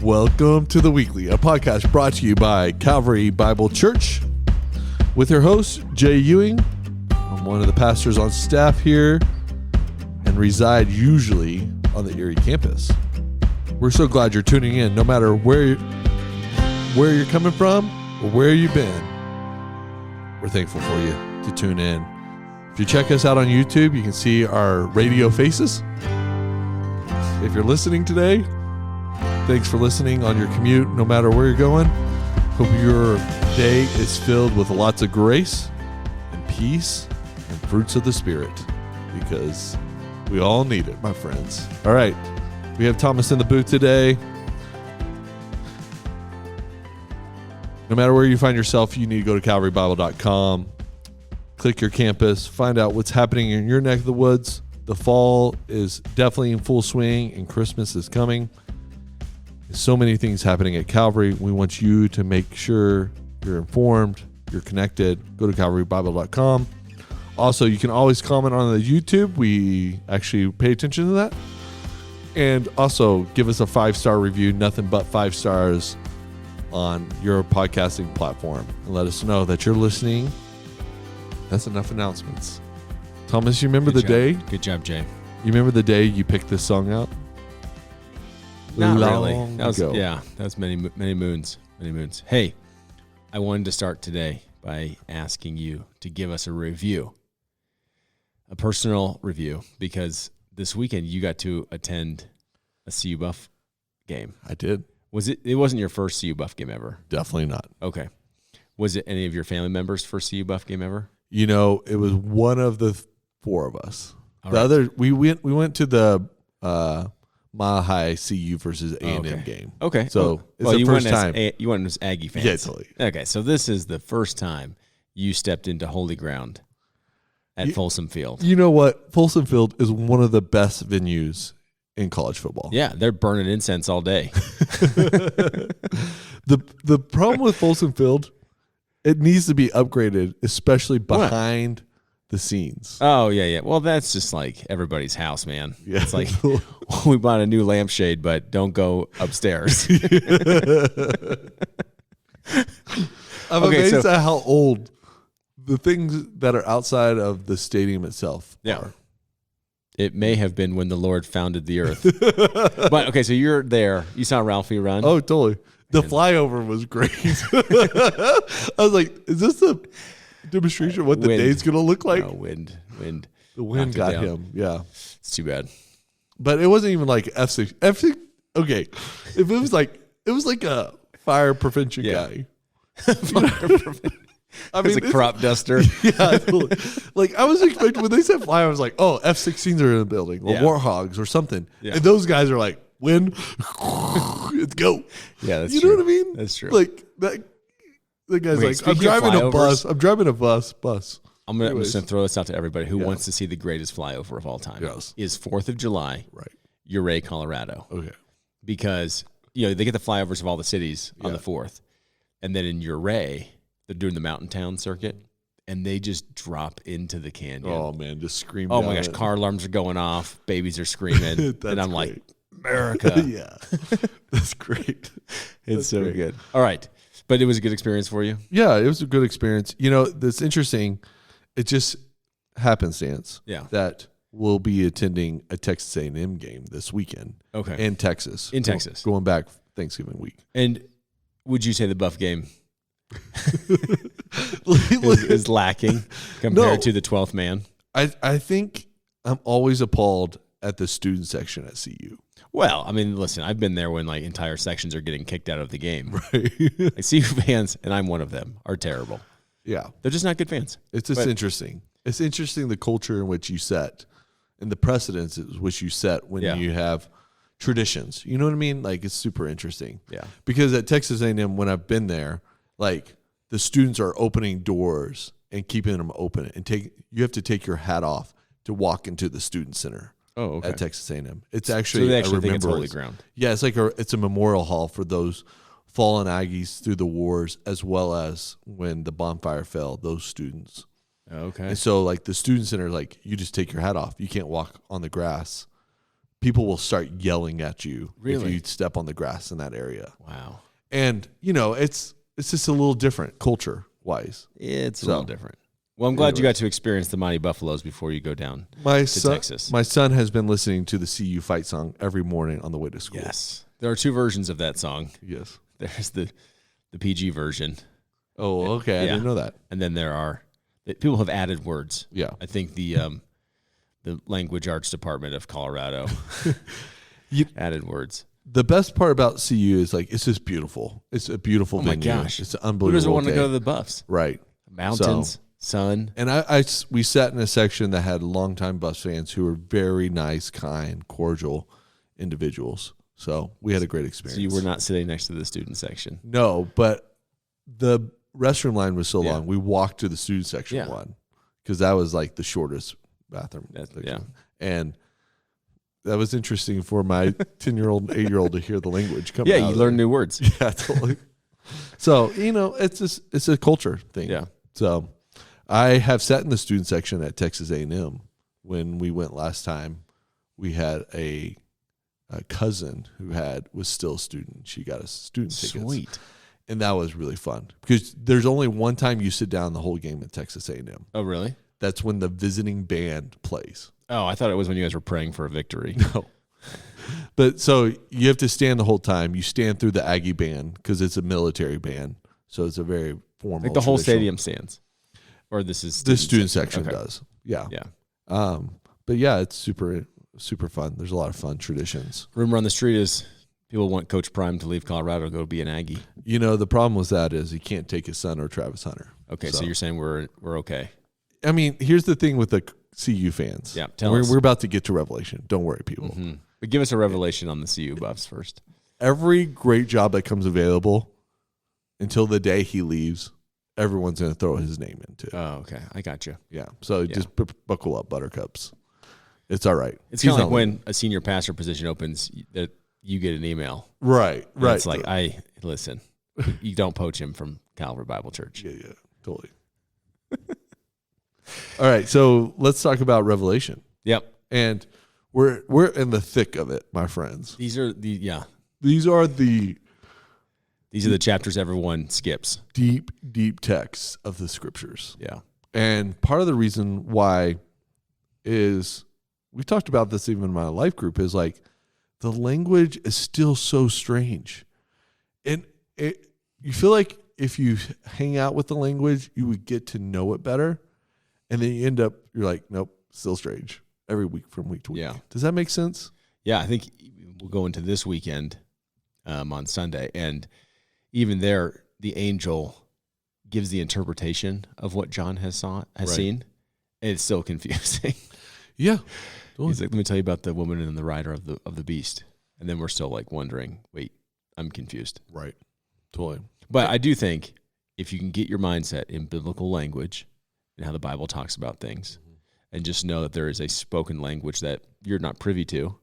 Welcome to The Weekly, a podcast brought to you by Calvary Bible Church with your host, Jay Ewing. I'm one of the pastors on staff here and reside usually on the Erie campus. We're so glad you're tuning in, no matter where you're coming from or where you've been. We're thankful for you to tune in. If you check us out on YouTube, you can see our radio faces. If you're listening today, thanks for listening on your commute, no matter where you're going. Hope your day is filled with lots of grace and peace and fruits of the Spirit, because we all need it, my friends. All right, we have Thomas in the booth today. No matter where you find yourself, you need to go to calvarybible.com, click your campus, find out what's happening in your neck of the woods. The fall is definitely in full swing and Christmas is coming. There's so many things happening at Calvary. We want you to make sure you're informed, you're connected. Go to calvarybible.com. Also, you can always comment on the YouTube. We actually pay attention to that. And also give us a 5-star review, nothing but 5 stars on your podcasting platform, and let us know that you're listening. That's enough announcements. Thomas, you remember day? Good job, Jay. You remember the day you picked this song out? Not really. That was many moons. Hey, I wanted to start today by asking you to give us a review, a personal review, because this weekend you got to attend a CU Buff game. I did. It wasn't your first CU Buff game ever? Definitely not. Okay. Was it any of your family members' first CU Buff game ever? You know, it was one of the 4 of us. Other, we went to the Mile High CU versus A&M game. Okay. So it's the first time. You went as Aggie fans. Yeah, totally. Okay, so this is the first time you stepped into holy ground at Folsom Field. You know what? Folsom Field is one of the best venues in college football. Yeah, they're burning incense all day. The problem with Folsom Field, it needs to be upgraded, especially behind the scenes. Oh, yeah. Well, that's just like everybody's house, man. Yeah. It's like we bought a new lampshade, but don't go upstairs. I'm amazed at how old the things that are outside of the stadium itself are. It may have been when the Lord founded the earth. But, okay, so you're there. You saw Ralphie run? Oh, totally. The flyover was great. I was like, is this a demonstration of what the day's going to look like? No, wind. The wind got him, yeah. It's too bad. But it wasn't even like F6. Okay, if it was like a fire prevention guy. I mean, it's a crop duster. Yeah, like I was expecting when they said fly, I was like, oh, F-16s are in the building, or Warthogs, or something. Yeah. And those guys are like, wind, let's go. Yeah, that's you true. know what I mean? That's true. Like that. The guy's like, I'm driving a bus. I'm just gonna throw this out to everybody who wants to see the greatest flyover of all time. Yes. Is 4th of July, right? Ouray, Colorado. Okay. Because they get the flyovers of all the cities on the 4th, and then in Ouray, they're doing the mountain town circuit, and they just drop into the canyon. Oh man, just scream! Oh my gosh, car alarms are going off, babies are screaming, and I'm like, America, yeah, that's great. It's so good. All right, but it was a good experience for you. Yeah, it was a good experience. You know, that's interesting. It just happenstance. Yeah, that we'll be attending a Texas A&M game this weekend. Okay, in Texas. Going back Thanksgiving week. And would you say the Buff game is lacking compared to the 12th man? I think I'm always appalled at the student section at CU. Well, I mean, listen, I've been there when like entire sections are getting kicked out of the game. Right. Like CU fans, and I'm one of them, are terrible. Yeah. They're just not good fans. It's just interesting. It's interesting the culture in which you set and the precedents which you set when you have traditions. You know what I mean? Like, it's super interesting. Yeah. Because at Texas A&M, when I've been there, like the students are opening doors and keeping them open, and you have to take your hat off to walk into the student center. Oh, okay. At Texas A&M. It's actually so they actually think it's holy ground. Yeah, it's like it's a memorial hall for those fallen Aggies through the wars, as well as when the bonfire fell, those students. Okay. And so like the student center, like you just take your hat off. You can't walk on the grass people will start yelling at you Really? if you step on the grass in that area. Wow. And, it's just a little different culture-wise. It's a little different. Well, I'm glad you got to experience the Mighty Buffaloes before you go down to Texas. My son has been listening to the CU fight song every morning on the way to school. Yes. There are two versions of that song. Yes. There's the PG version. Oh, okay. I didn't know that. And then people have added words. Yeah. I think the Language Arts Department of Colorado added words. The best part about CU is it's just beautiful. It's a beautiful venue. Oh my gosh. It's an unbelievable. Who doesn't want to day. go to the Buffs? Right. Mountains, sun. And we sat in a section that had longtime Buffs fans who were very nice, kind, cordial individuals. So we had a great experience. So you were not sitting next to the student section? No, but the restroom line was so long. We walked to the student section one because that was the shortest bathroom. And that was interesting for my 10-year-old and 8-year-old to hear the language come out. Yeah, you learn new words. Yeah, totally. So, it's a culture thing. Yeah. So I have sat in the student section at Texas A&M. When we went last time, we had a cousin who was still a student. She got us student tickets. Sweet. And that was really fun because there's only one time you sit down the whole game at Texas A&M. Oh, really? That's when the visiting band plays. Oh, I thought it was when you guys were praying for a victory. No. But so you have to stand the whole time. You stand through the Aggie band because it's a military band. So it's a very formal. The whole stadium stands. Or this is the student section does. Yeah. Yeah. But yeah, it's super, super fun. There's a lot of fun traditions. Rumor on the street is people want Coach Prime to leave Colorado to go be an Aggie. The problem with that is he can't take his son or Travis Hunter. Okay, so you're saying we're okay. I mean, here's the thing with the CU fans. Yeah, we're about to get to Revelation. Don't worry, people. Mm-hmm. But give us a revelation on the CU Buffs first. Every great job that comes available, until the day he leaves, everyone's going to throw his name into it. Oh, okay. I got you. Yeah. So just buckle up, buttercups. It's all right. It's kind of like when a senior pastor position opens, that you get an email. Right. Right. It's like, listen, you don't poach him from Calvary Bible Church. Yeah. Totally. All right. So let's talk about Revelation. Yep. And we're in the thick of it, my friends. These are the chapters everyone skips. Deep, deep texts of the scriptures. Yeah. And part of the reason why is, we talked about this even in my life group, is the language is still so strange. And you feel like if you hang out with the language, you would get to know it better. And then you're like, nope, still strange every week from week to week. Yeah. Does that make sense? Yeah, I think we'll go into this weekend on Sunday. And even there, the angel gives the interpretation of what John has seen. And it's still confusing. Yeah. Totally. He's like, let me tell you about the woman and the rider of the beast. And then we're still wondering, wait, I'm confused. Right. Totally. But I do think if you can get your mindset in biblical language and how the Bible talks about things, and just know that there is a spoken language that you're not privy to,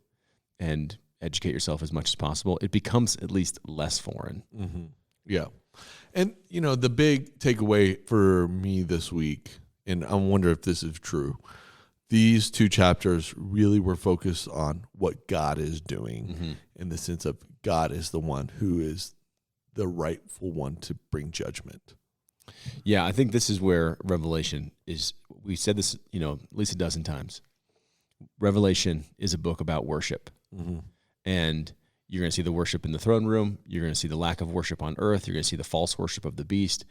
and educate yourself as much as possible, it becomes at least less foreign. Mm-hmm. Yeah. And, the big takeaway for me this week, and I wonder if this is true, these two chapters really were focused on what God is doing, in the sense of God is the one who is the rightful one to bring judgment. Yeah, I think this is where Revelation is. We said this, at least a dozen times. Revelation is a book about worship. Mm-hmm. And you're going to see the worship in the throne room. You're going to see the lack of worship on earth. You're going to see the false worship of the beast.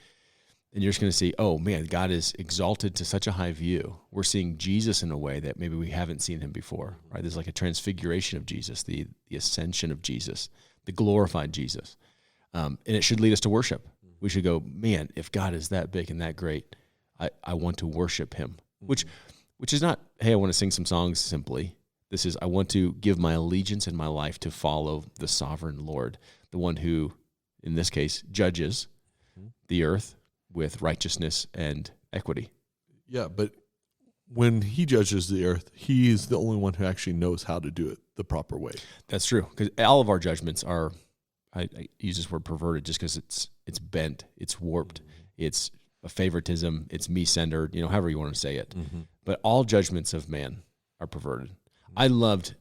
And you're just going to see, oh, man, God is exalted to such a high view. We're seeing Jesus in a way that maybe we haven't seen him before, right? There's a transfiguration of Jesus, the ascension of Jesus, the glorified Jesus. And it should lead us to worship. We should go, man, if God is that big and that great, I want to worship him, which is not, hey, I want to sing some songs simply. This is, I want to give my allegiance in my life to follow the sovereign Lord, the one who, in this case, judges the earth with righteousness and equity. Yeah, but when he judges the earth, he is the only one who actually knows how to do it the proper way. That's true, because all of our judgments are, I use this word perverted just because it's bent, it's warped, it's a favoritism, it's me-centered, however you want to say it. Mm-hmm. But all judgments of man are perverted. I loved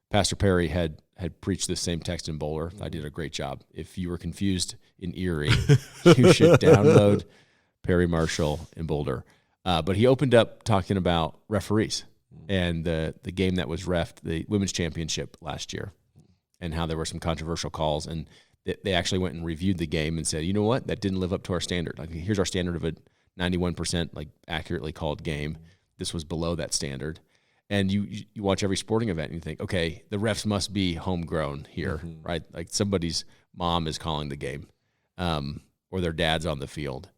Pastor Perry had preached the same text in Boulder. I did a great job. If you were confused in Erie, you should download Perry Marshall in Boulder. But he opened up talking about referees and the game that was reffed, the women's championship last year, and how there were some controversial calls. And they actually went and reviewed the game and said, you know what, that didn't live up to our standard. Like, here's our standard of a 91% like accurately called game. This was below that standard. And you watch every sporting event and you think, okay, the refs must be homegrown here, right? Like somebody's mom is calling the game, or their dad's on the field.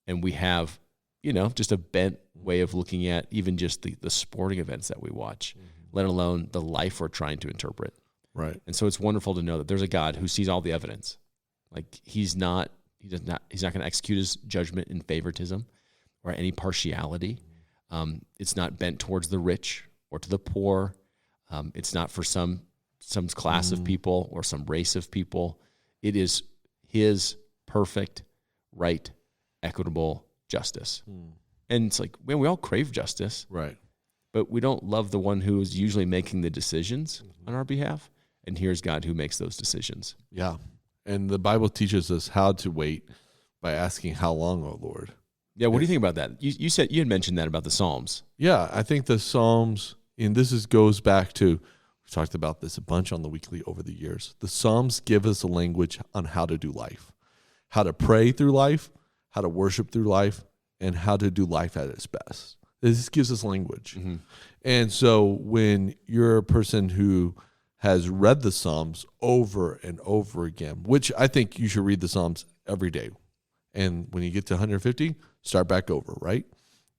And we have, just a bent way of looking at even just the sporting events that we watch, let alone the life we're trying to interpret. Right. And so it's wonderful to know that there's a God who sees all the evidence. Like he's not going to execute his judgment in favoritism or any partiality. It's not bent towards the rich or to the poor. It's not for some class of people or some race of people. It is his perfect, right, equitable justice. And it's like, man, we all crave justice. Right. But we don't love the one who is usually making the decisions on our behalf. And here's God who makes those decisions. Yeah. And the Bible teaches us how to wait by asking, how long, O Lord? Yeah, what do you think about that? You said you had mentioned that about the Psalms. Yeah, I think the Psalms, and goes back to, we've talked about this a bunch on the weekly over the years. The Psalms give us a language on how to do life, how to pray through life, how to worship through life, and how to do life at its best. This gives us language. And so when you're a person who has read the Psalms over and over again, which I think you should read the Psalms every day. And when you get to 150, start back over, right?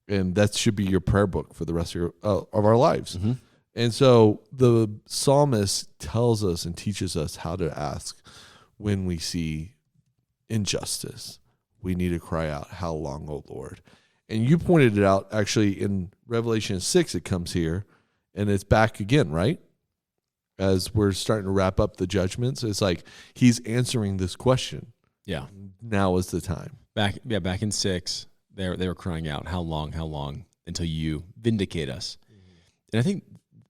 And that should be your prayer book for the rest of our lives. And so the psalmist tells us and teaches us how to ask when we see injustice. We need to cry out, how long, O Lord? And you pointed it out, actually, in Revelation 6, it comes here, and it's back again, right? As we're starting to wrap up the judgments, it's like he's answering this question. Yeah. Now is the time. Back in 6, they were crying out, how long, until you vindicate us. And I think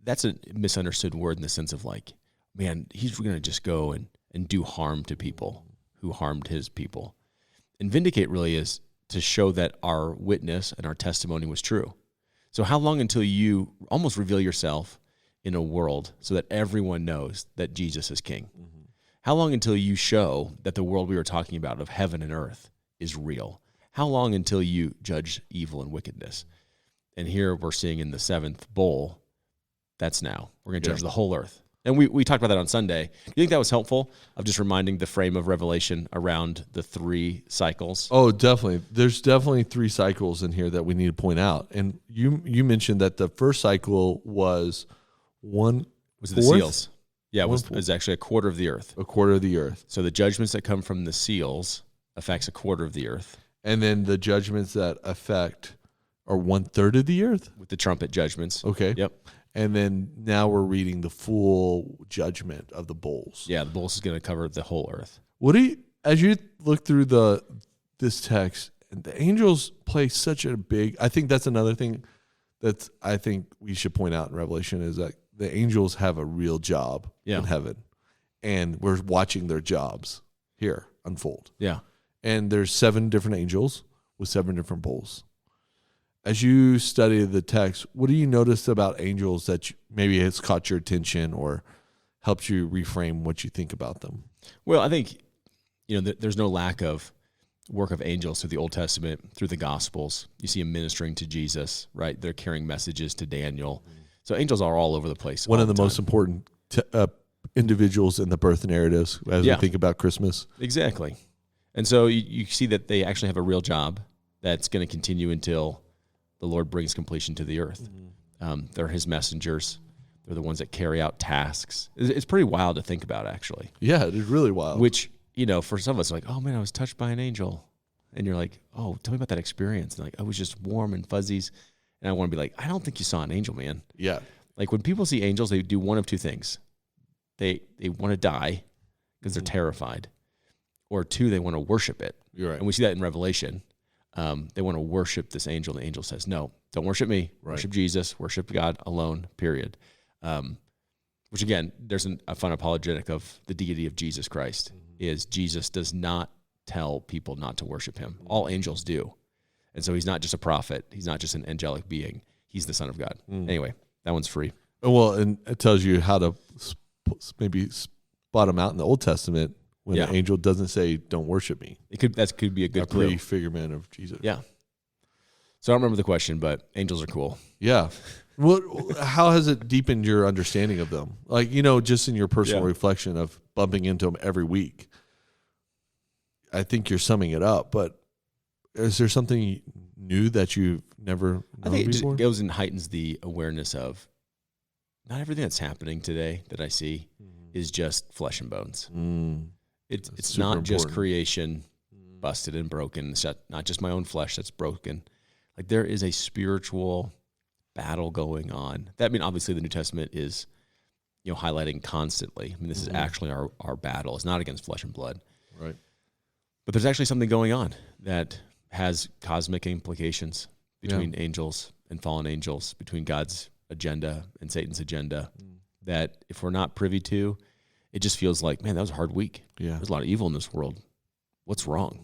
that's a misunderstood word in the sense of like, man, he's going to just go and do harm to people who harmed his people. And vindicate really is to show that our witness and our testimony was true. So how long until you almost reveal yourself in a world so that everyone knows that Jesus is king? How long until you show that the world we were talking about of heaven and earth is real? How long until you judge evil and wickedness? And here we're seeing in the 7th bowl, that's now. We're going to judge the whole earth. And we talked about that on Sunday. Do you think that was helpful of just reminding the frame of Revelation around the 3 cycles? Oh, definitely. There's definitely 3 cycles in here that we need to point out. And you mentioned that the first cycle was the seals. Yeah, it was actually a quarter of the earth. A quarter of the earth. So the judgments that come from the seals affects a quarter of the earth. And then the judgments that affect are 1/3 of the earth? With the trumpet judgments. Okay. Yep. And then now we're reading the full judgment of the bowls. Yeah, the bowls is going to cover the whole earth. As you look through this text, the angels play such a big, I think that's another thing that I think we should point out in Revelation is that the angels have a real job in heaven. And we're watching their jobs here unfold. Yeah. And there's 7 different angels with 7 different bowls. As you study the text, what do you notice about angels that maybe has caught your attention or helped you reframe what you think about them? Well, I think, there's no lack of work of angels through the Old Testament, through the Gospels. You see them ministering to Jesus, right? They're carrying messages to Daniel. So angels are all over the place. One of the most important individuals in the birth narratives as we think about Christmas. Exactly. And so you see that they actually have a real job that's going to continue until the Lord brings completion to the earth. They're his messengers. They're the ones that carry out tasks. It's pretty wild to think about, actually. Yeah, it is really wild. Which, for some of us, like, oh, man, I was touched by an angel. And you're like, oh, tell me about that experience. And like, I was just warm and fuzzies. And I want to be like, I don't think you saw an angel, man. Yeah. Like when people see angels, they do one of 2 things. They want to die because they're terrified. Or 2, they want to worship it. You're right. And we see that in Revelation. They want to worship this angel. The angel says, no, don't worship me. Right. Worship Jesus. Worship God alone, period. which again, there's a fun apologetic of the deity of Jesus Christ, is Jesus does not tell people not to worship him. All angels do. And so he's not just a prophet. He's not just an angelic being. He's the Son of God. Anyway, that one's free. Well, and it tells you how to maybe spot him out in the Old Testament when the angel doesn't say, don't worship me. That could be a good clue. Prefigurement of Jesus. Yeah. So I don't remember the question, but angels are cool. Yeah. How has it deepened your understanding of them? Like, just in your personal reflection of bumping into them every week. I think you're summing it up, but is there something new that you've never known I think it before? just goes and heightens the awareness of not everything that's happening today that I see is just flesh and bones. It's not just creation busted and broken. It's not just my own flesh that's broken. Like there is a spiritual battle going on. Obviously the New Testament is, highlighting constantly. This is actually our battle. It's not against flesh and blood. Right. But there's actually something going on that has cosmic implications between angels and fallen angels, between God's agenda and Satan's agenda, that if we're not privy to, it just feels like, man, that was a hard week. Yeah. There's a lot of evil in this world. What's wrong?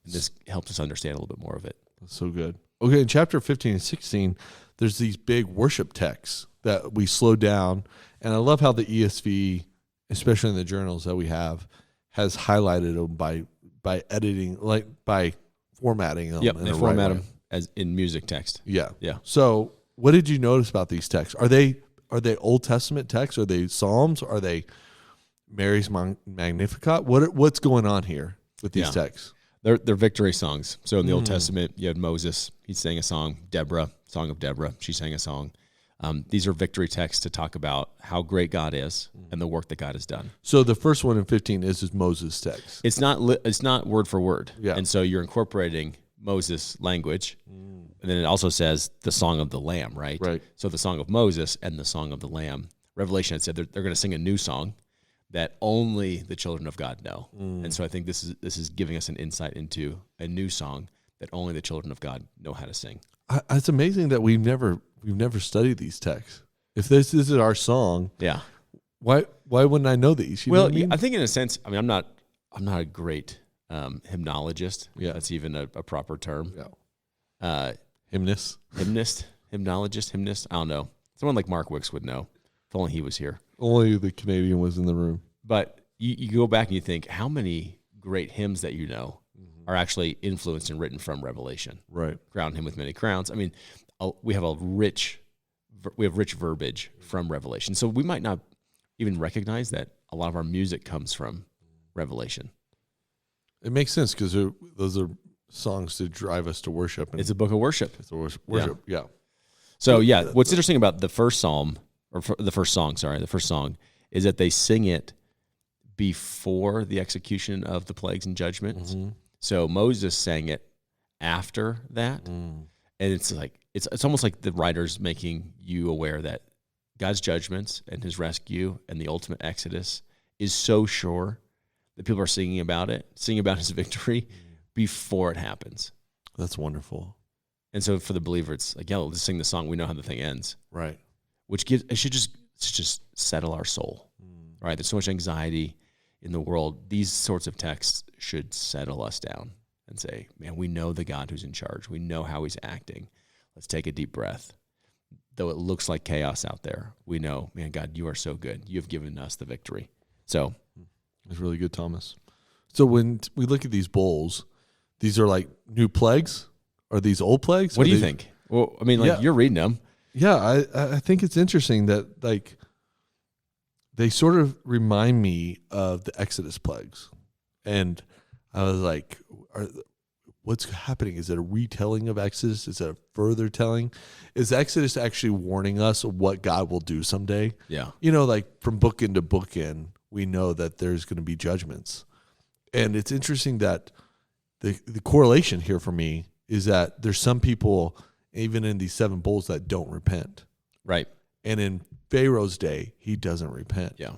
And this helps us understand a little bit more of it. That's so good. Okay, in chapter 15 and 16, there's these big worship texts that we slow down. And I love how the ESV, especially in the journals that we have, has highlighted them by editing, like by formatting them. Yep, they format them as in music text. Yeah. Yeah. So what did you notice about these texts? Are they Old Testament texts? Are they Psalms? Are they Mary's Magnificat? What's going on here with these texts? They're victory songs. So in the Old Testament, you had Moses. He sang a song. Deborah, Song of Deborah. She sang a song. These are victory texts to talk about how great God is and the work that God has done. So the first one in 15 is Moses' text. It's not word for word. Yeah. And so you're incorporating Moses' language. And then it also says the Song of the Lamb, right? Right. So the Song of Moses and the Song of the Lamb. Revelation had said they're going to sing a new song that only the children of God know. And so I think this is giving us an insight into a new song that only the children of God know how to sing. It's amazing that we've never studied these texts. If this is our song, why wouldn't I know these? You know what I mean? I think in a sense, I'm not a great hymnologist. Yeah. That's even a proper term. Yeah. Hymnist. Hymnist. I don't know. Someone like Mark Wicks would know. If only he was here. Only the Canadian was in the room. But you go back and you think, how many great hymns that are actually influenced and written from Revelation? Right. Crown him with many crowns. I mean, we have rich verbiage from Revelation. So we might not even recognize that a lot of our music comes from Revelation. It makes sense because those are songs to drive us to worship. And it's a book of worship. It's a worship. Yeah. So what's interesting about the first song is that they sing it before the execution of the plagues and judgments. So Moses sang it after that. And it's like it's almost like the writer's making you aware that God's judgments and his rescue and the ultimate exodus is so sure that people are singing about his victory before it happens. That's wonderful. And so for the believer, it's like, let's sing the song. We know how the thing ends. Right. Which should just settle our soul. Right. There's so much anxiety in the world. These sorts of texts should settle us down and say, man, we know the God who's in charge. We know how he's acting. Let's take a deep breath. Though it looks like chaos out there, we know, man, God, you are so good. You have given us the victory. So it's really good, Thomas. So when we look at these bowls, these are like new plagues? Are these old plagues? What do you think? Well, I mean, you're reading them. Yeah, I think it's interesting that they sort of remind me of the Exodus plagues. And I was like, what's happening? Is it a retelling of Exodus? Is it a further telling? Is Exodus actually warning us of what God will do someday? Yeah. Like from bookend to bookend, we know that there's going to be judgments. And it's interesting that the correlation here for me is that there's some people, even in these 7 bowls, that don't repent. Right. And in Pharaoh's day, he doesn't repent. Yeah.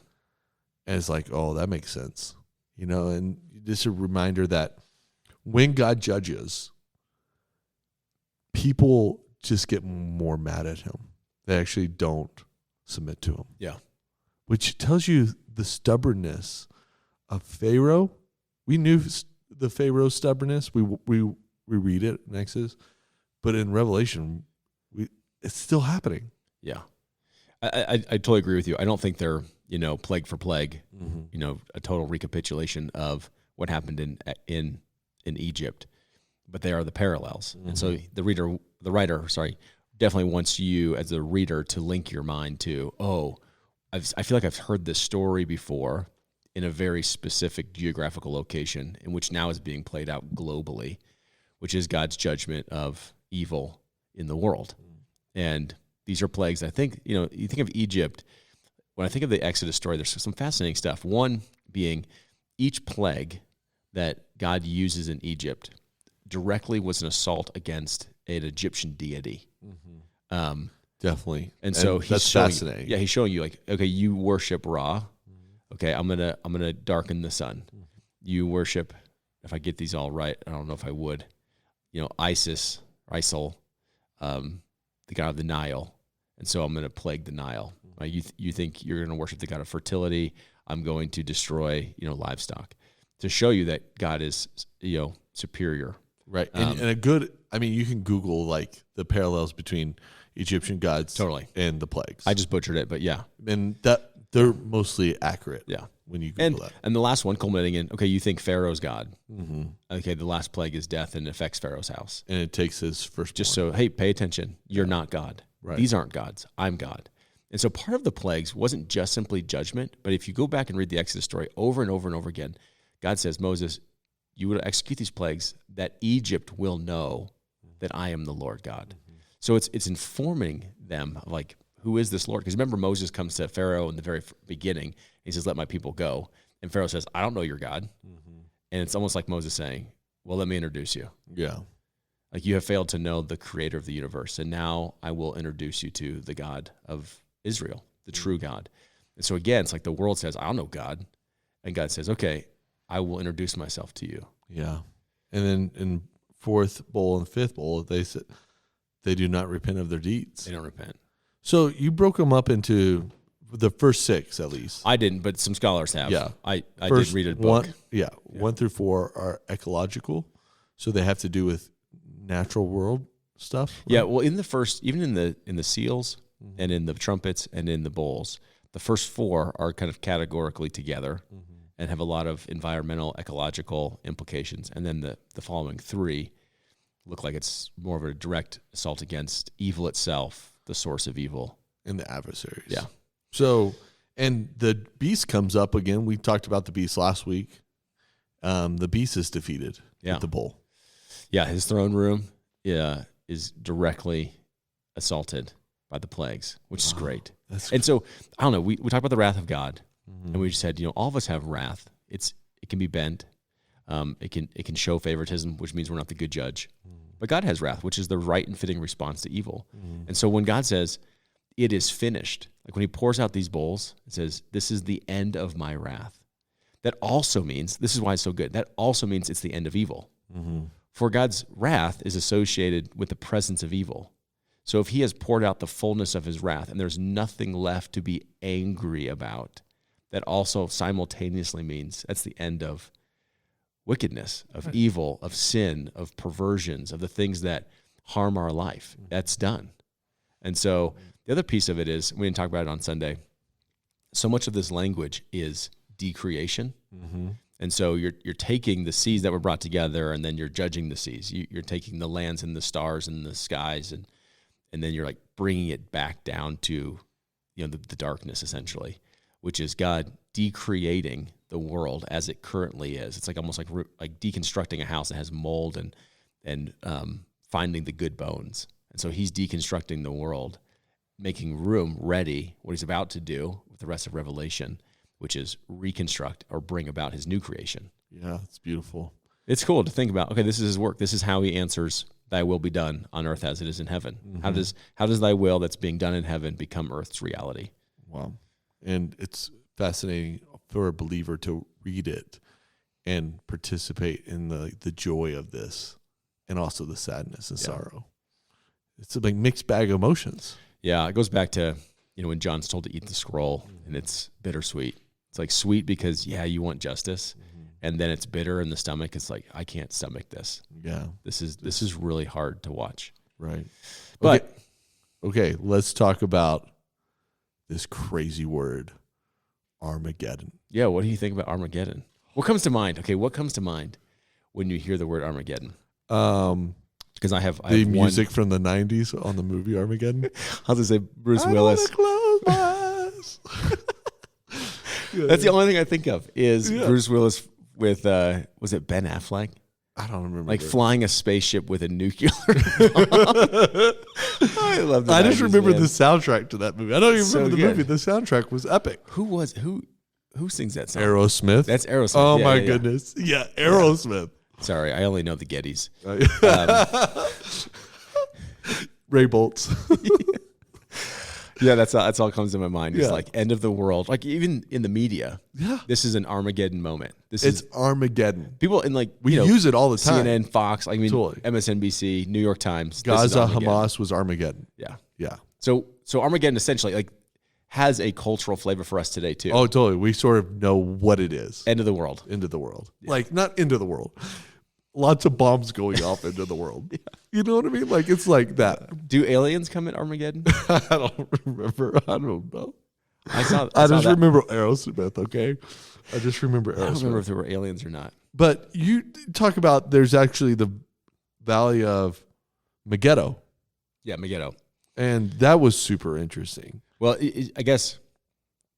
And it's like, oh, that makes sense. And just a reminder that when God judges, people just get more mad at him. They actually don't submit to him. Yeah. which tells you the stubbornness of Pharaoh. We knew the Pharaoh's stubbornness. We read it in Exodus, but in Revelation, it's still happening. Yeah, I totally agree with you. I don't think they're plague for plague, a total recapitulation of what happened in Egypt, but they are the parallels. Mm-hmm. And so the writer, definitely wants you as a reader to link your mind to, I feel like I've heard this story before in a very specific geographical location in which now is being played out globally, which is God's judgment of evil in the world. And these are plagues. I think, you think of Egypt, when I think of the Exodus story, there's some fascinating stuff. One being each plague that God uses in Egypt directly was an assault against an Egyptian deity. Mm-hmm. Definitely. And so that's fascinating. He's showing you like, okay, you worship Ra. Okay, I'm gonna darken the sun. Mm-hmm. You worship, if I get these all right, I don't know if I would, ISIL, the god of the Nile, and so I'm gonna plague the Nile. Right? You think you're gonna worship the god of fertility? I'm going to destroy livestock, to show you that God is superior. Right, and a good. I mean, you can Google like the parallels between Egyptian gods, totally, and the plagues. I just butchered it, but yeah, and that they're mostly accurate. Yeah, when you Google that. And the last one culminating in, okay, you think Pharaoh's God. Mm-hmm. Okay, the last plague is death and it affects Pharaoh's house, and it takes his first. Just so, hey, pay attention. You're not God. Right. These aren't gods. I'm God. And so part of the plagues wasn't just simply judgment, but if you go back and read the Exodus story over and over and over again, God says, Moses, you will execute these plagues that Egypt will know that I am the Lord God. Mm-hmm. So it's informing them of like, who is this Lord? Because remember, Moses comes to Pharaoh in the very beginning. He says, let my people go. And Pharaoh says, I don't know your God. Mm-hmm. And it's almost like Moses saying, well, let me introduce you. Yeah. Like you have failed to know the creator of the universe. And now I will introduce you to the God of Israel, the true God. And so again, it's like the world says, I don't know God. And God says, okay, I will introduce myself to you. Yeah. And then in fourth bowl and fifth bowl, they said they do not repent of their deeds. They don't repent. So you broke them up into the first six, at least. I didn't, but some scholars have. Yeah. I did read a book. 1 through 4 are ecological. So they have to do with natural world stuff. Right? Yeah. Well, in the first, even in the seals and in the trumpets and in the bowls, the first 4 are kind of categorically together. Mm-hmm. And have a lot of environmental, ecological implications. And then the following 3 look like it's more of a direct assault against evil itself, the source of evil. And the adversaries. Yeah. So, and the beast comes up again. We talked about the beast last week. The beast is defeated with the bull. Yeah, his throne room is directly assaulted by the plagues, which is great. And so, I don't know, we talked about the wrath of God. Mm-hmm. And we just said, all of us have wrath. It can be bent. It can show favoritism, which means we're not the good judge. Mm-hmm. But God has wrath, which is the right and fitting response to evil. Mm-hmm. And so when God says, it is finished, like when he pours out these bowls, it says, this is the end of my wrath. That also means, this is why it's so good, that also means it's the end of evil. Mm-hmm. For God's wrath is associated with the presence of evil. So if he has poured out the fullness of his wrath and there's nothing left to be angry about, that also simultaneously means that's the end of wickedness, of evil, of sin, of perversions, of the things that harm our life. That's done. And so the other piece of it is, we didn't talk about it on Sunday, so much of this language is decreation. Mm-hmm. And so you're taking the seas that were brought together and then you're judging the seas. You're taking the lands and the stars and the skies and then you're like bringing it back down to the darkness essentially, which is God decreating the world as it currently is. It's like almost like deconstructing a house that has mold and finding the good bones. And so he's deconstructing the world, making room ready, what he's about to do with the rest of Revelation, which is reconstruct or bring about his new creation. Yeah, it's beautiful. It's cool to think about, okay, this is his work. This is how he answers, thy will be done on earth as it is in heaven. Mm-hmm. How does thy will that's being done in heaven become earth's reality? Wow. And it's fascinating for a believer to read it and participate in the joy of this and also the sadness and sorrow. It's a big mixed bag of emotions. Yeah, it goes back to, when John's told to eat the scroll and it's bittersweet. It's like sweet because, you want justice. And then it's bitter in the stomach. It's like, I can't stomach this. Yeah. This is really hard to watch. Right. But okay, let's talk about this crazy word, Armageddon. Yeah, what do you think about Armageddon? What comes to mind? Okay, what comes to mind when you hear the word Armageddon? Because I have music from the 90s on the movie Armageddon. I was going to say Bruce Willis. Close my eyes. That's the only thing I think of is Bruce Willis with, was it Ben Affleck? I don't remember. Like flying a spaceship with a nuclear bomb. I love that. I just remember the soundtrack to that movie. I don't even remember the movie. The soundtrack was epic. Who sings that song? Aerosmith. That's Aerosmith. Oh, my goodness. Yeah, Aerosmith. Yeah. Sorry, I only know the Gettys. Ray Boltz. Yeah, that's all comes to my mind. It's like end of the world. Like even in the media, this is an Armageddon moment. It's Armageddon. People in we use it all the time. CNN, Fox, totally. MSNBC, New York Times. Gaza, Hamas was Armageddon. Yeah. So Armageddon essentially like has a cultural flavor for us today too. Oh, totally. We sort of know what it is. End of the world. End of the world. Yeah. Like not into the world. Lots of bombs going off into the world. You know what I mean? Like, it's like that. Do aliens come at Armageddon? I don't remember. I don't know. I just remember Aerosmith, okay? I just remember Aerosmith. I don't remember if there were aliens or not. But you talk about there's actually the Valley of Megiddo. Yeah, Megiddo. And that was super interesting. Well, I guess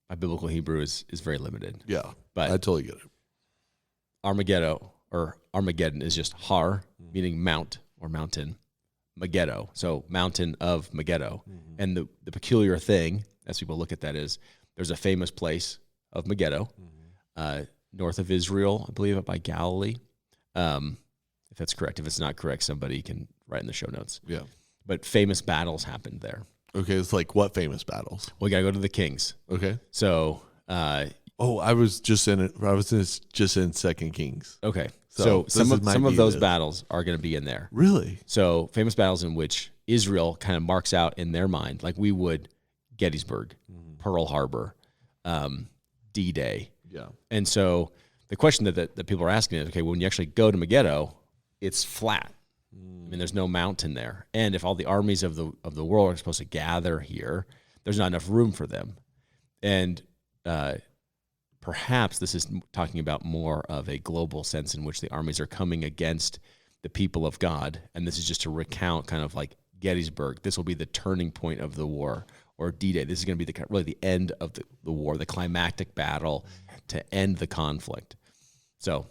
my biblical Hebrew is very limited. Yeah, but I totally get it. Armageddon is just har, meaning mount or mountain, Megiddo. So mountain of Megiddo. Mm-hmm. And the peculiar thing, as people look at that, is there's a famous place of Megiddo, north of Israel, I believe, up by Galilee. If that's correct. If it's not correct, somebody can write in the show notes. Yeah. But famous battles happened there. Okay, it's like what famous battles? We got to go to the kings. Okay. So... I was just in it. I was just in 2 Kings. Okay. So some of those battles are going to be in there. Really? So famous battles in which Israel kind of marks out in their mind, like we would Gettysburg, Pearl Harbor, D-Day. Yeah. And so the question that people are asking is, okay, when you actually go to Megiddo, it's flat. I mean, there's no mountain there. And if all the armies of the world are supposed to gather here, there's not enough room for them. And perhaps this is talking about more of a global sense in which the armies are coming against the people of God. And this is just to recount kind of like Gettysburg. This will be the turning point of the war, or D-Day. This is going to be really the end of the war, the climactic battle to end the conflict. So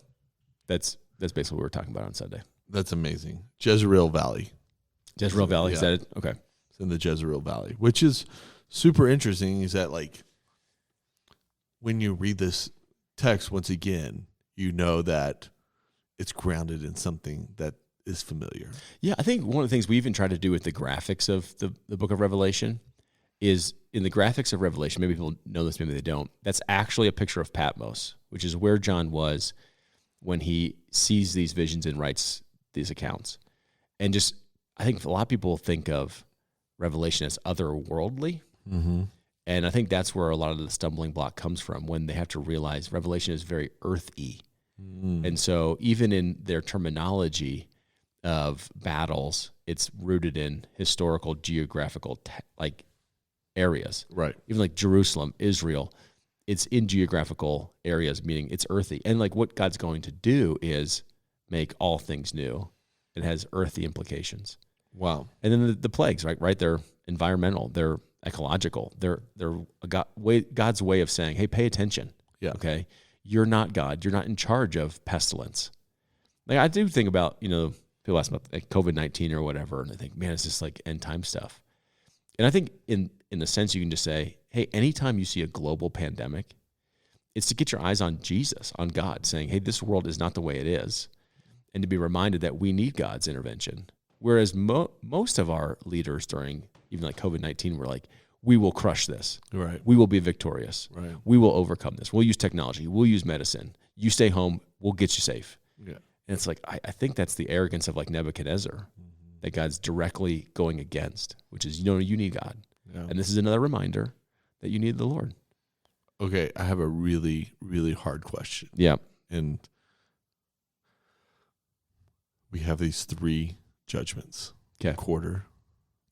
that's basically what we're talking about on Sunday. That's amazing. Jezreel Valley. Jezreel Valley, is that it? Okay. It's in the Jezreel Valley, which is super interesting, is that like when you read this text once again, you know that it's grounded in something that is familiar. Yeah, I think one of the things we even try to do with the graphics of the book of Revelation is in the graphics of Revelation, maybe people know this, maybe they don't, that's actually a picture of Patmos, which is where John was when he sees these visions and writes these accounts. And just, I think a lot of people think of Revelation as otherworldly. Mm-hmm. And I think that's where a lot of the stumbling block comes from, when they have to realize Revelation is very earthy. Mm. And so even in their terminology of battles, it's rooted in historical, geographical areas. Right. Even like Jerusalem, Israel, it's in geographical areas, meaning it's earthy. And like what God's going to do is make all things new. It has earthy implications. Wow. And then the plagues, right? They're environmental. They're ecological. They're God's way of saying, hey, pay attention. Yeah. Okay. You're not God. You're not in charge of pestilence. Like I do think about, people ask about like COVID-19 or whatever, and I think, man, it's just like end time stuff. And I think in the sense you can just say, hey, anytime you see a global pandemic, it's to get your eyes on Jesus, on God, saying, hey, this world is not the way it is. And to be reminded that we need God's intervention. Whereas most of our leaders during even like COVID-19 were like, we will crush this. Right. We will be victorious. Right. We will overcome this. We'll use technology. We'll use medicine. You stay home. We'll get you safe. Yeah. And it's like, I think that's the arrogance of like Nebuchadnezzar that God's directly going against, which is, you need God. Yeah. And this is another reminder that you need the Lord. Okay, I have a really, really hard question. Yeah. And we have these 3 judgments. Okay. The quarter,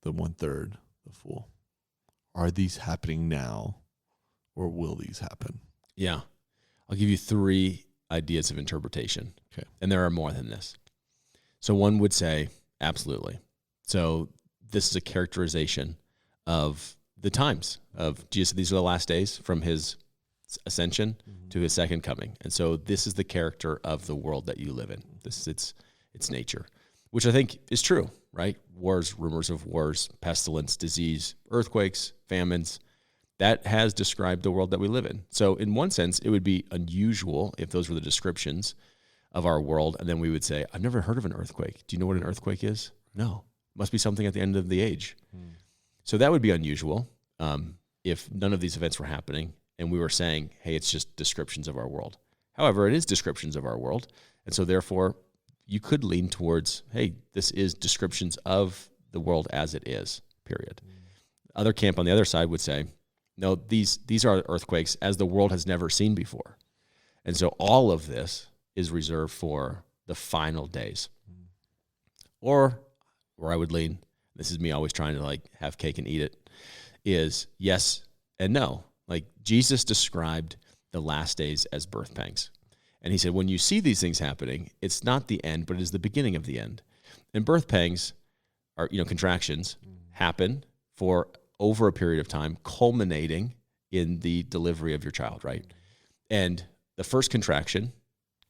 the 1/3, the full. Are these happening now, or will these happen? Yeah. I'll give you 3 ideas of interpretation. Okay. And there are more than this. So one would say, absolutely. So this is a characterization of the times of Jesus. These are the last days from his ascension to his second coming. And so this is the character of the world that you live in. This is its nature, which I think is true, right? Wars, rumors of wars, pestilence, disease, earthquakes, famines. That has described the world that we live in. So in one sense, it would be unusual if those were the descriptions of our world. And then we would say, I've never heard of an earthquake. Do you know what an earthquake is? No. Must be something at the end of the age. So that would be unusual if none of these events were happening and we were saying, hey, it's just descriptions of our world. However, it is descriptions of our world. And so therefore, you could lean towards, hey, this is descriptions of the world as it is, period. Other camp on the other side would say, no, these are earthquakes as the world has never seen before. And so all of this is reserved for the final days. Or where I would lean, this is me always trying to like have cake and eat it, is yes and no. Like Jesus described the last days as birth pangs. And he said, when you see these things happening, it's not the end, but it is the beginning of the end. And birth pangs are, contractions happen for over a period of time, culminating in the delivery of your child, right? And the first contraction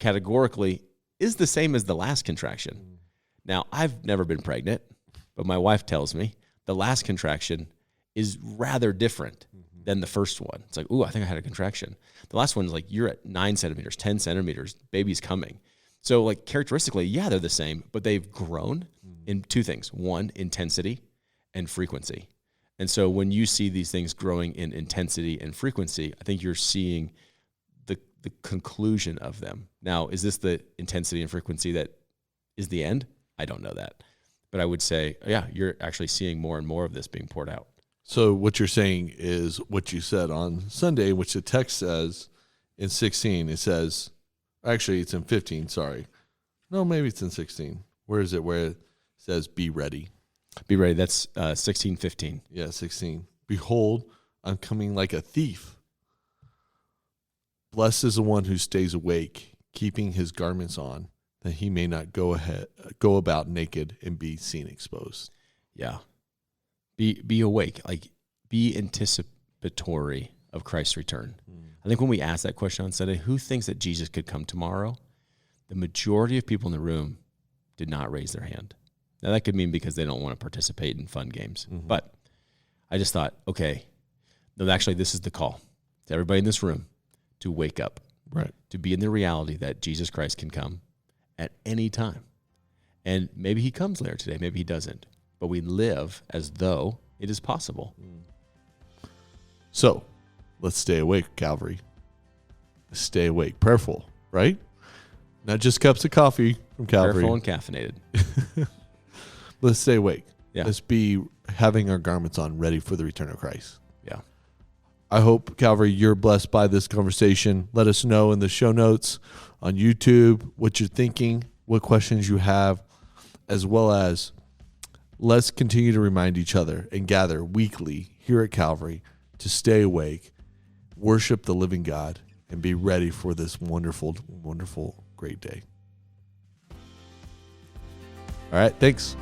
categorically is the same as the last contraction. Now, I've never been pregnant, but my wife tells me the last contraction is rather different than the first one. It's like, ooh, I think I had a contraction. The last one is like, you're at 9 centimeters, 10 centimeters, baby's coming. So like characteristically, yeah, they're the same, but they've grown in 2 things. One, intensity and frequency. And so when you see these things growing in intensity and frequency, I think you're seeing the conclusion of them. Now, is this the intensity and frequency that is the end? I don't know that. But I would say, yeah, you're actually seeing more and more of this being poured out. So what you're saying is what you said on Sunday, which the text says in 16. It says, actually, it's in 15, sorry. No, maybe it's in 16. Where is it where it says, be ready? Be ready. That's 16:15. Yeah, 16. Behold, I'm coming like a thief. Blessed is the one who stays awake, keeping his garments on, that he may not go about naked and be seen exposed. Yeah. Be awake. Like, be anticipatory of Christ's return. I think when we asked that question on Sunday, who thinks that Jesus could come tomorrow? The majority of people in the room did not raise their hand. Now, that could mean because they don't want to participate in fun games. But I just thought, okay, no, actually, this is the call to everybody in this room to wake up, right? To be in the reality that Jesus Christ can come at any time. And maybe he comes later today, maybe he doesn't. But we live as though it is possible. So, let's stay awake, Calvary. Stay awake. Prayerful, right? Not just cups of coffee from Calvary. Prayerful and caffeinated. Let's stay awake. Yeah. Let's be having our garments on, ready for the return of Christ. Yeah. I hope, Calvary, you're blessed by this conversation. Let us know in the show notes on YouTube what you're thinking, what questions you have, as well as let's continue to remind each other and gather weekly here at Calvary to stay awake, worship the living God, and be ready for this wonderful, wonderful, great day. All right, thanks.